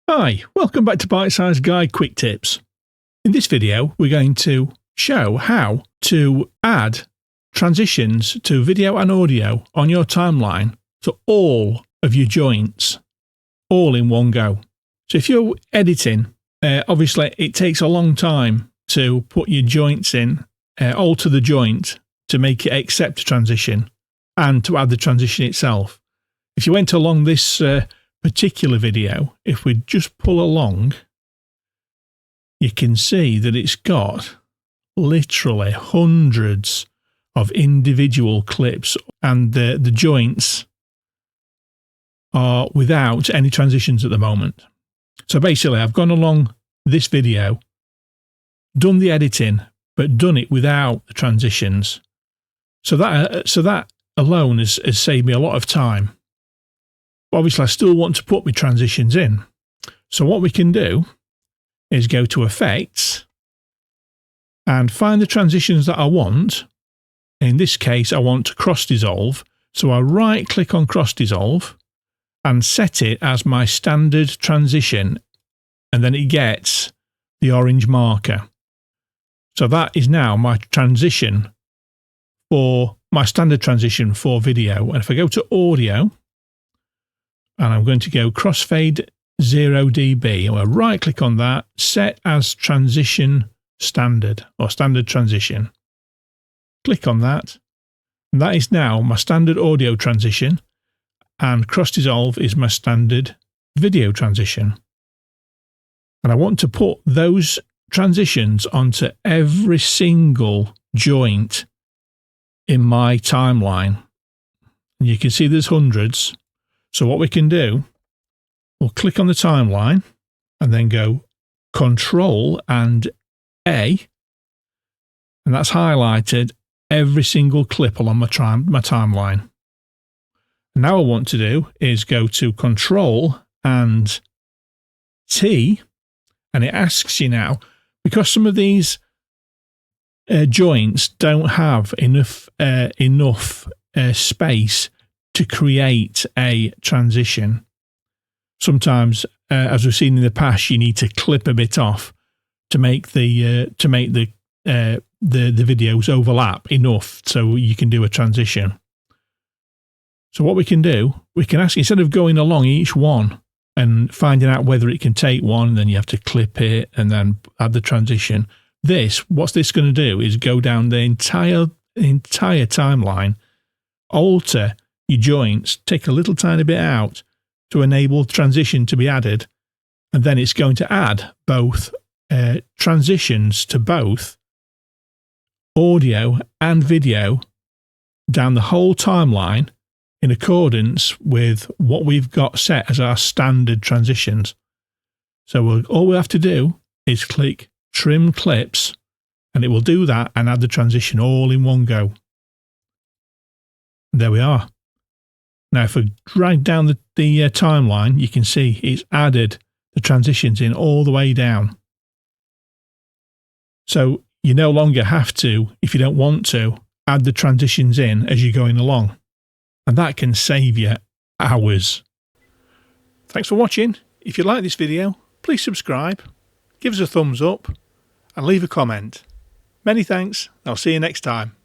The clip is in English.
Hi, welcome back to Bite Size Guide Quick Tips. In this video, we're going to show how to add transitions to video and audio on your timeline to all of your joints, all in one go. So if you're editing, obviously it takes a long time to put your joints in, alter the joint to make it accept a transition and to add the transition itself. If you went along this particular video, if we just pull along, you can see that it's got literally hundreds of individual clips, and the joints are without any transitions at the moment. So basically I've gone along this video, done the editing, but done it without the transitions. So that alone has saved me a lot of time. Obviously, I still want to put my transitions in. So what we can do is go to Effects and find the transitions that I want. In this case, I want to cross dissolve. So I right click on cross dissolve and set it as my standard transition. And then it gets the orange marker. So that is now my transition for my standard transition for video. And if I go to audio, and I'm going to go crossfade 0 dB. I'm going to right click on that, set as transition standard or standard transition. Click on that. And that is now my standard audio transition, and cross dissolve is my standard video transition. And I want to put those transitions onto every single joint in my timeline. And you can see there's hundreds. So what we can do, we'll click on the timeline and then go Control and A, and that's highlighted every single clip along my timeline. And now what I want to do is go to Control and T, and it asks you now, because some of these joints don't have enough space to create a transition. Sometimes, as we've seen in the past, you need to clip a bit off to make the videos overlap enough so you can do a transition. So what we can do, we can ask, instead of going along each one and finding out whether it can take one, then you have to clip it and then add the transition. What's this going to do is go down the entire timeline, alter your joints, take a little tiny bit out to enable transition to be added, and then it's going to add both transitions to both audio and video down the whole timeline in accordance with what we've got set as our standard transitions. So all we have to do is click Trim Clips, and it will do that and add the transition all in one go. There we are. Now, if I drag down the timeline, you can see it's added the transitions in all the way down. So you no longer have to, if you don't want to, add the transitions in as you're going along. And that can save you hours. Thanks for watching. If you like this video, please subscribe, give us a thumbs up, and leave a comment. Many thanks. I'll see you next time.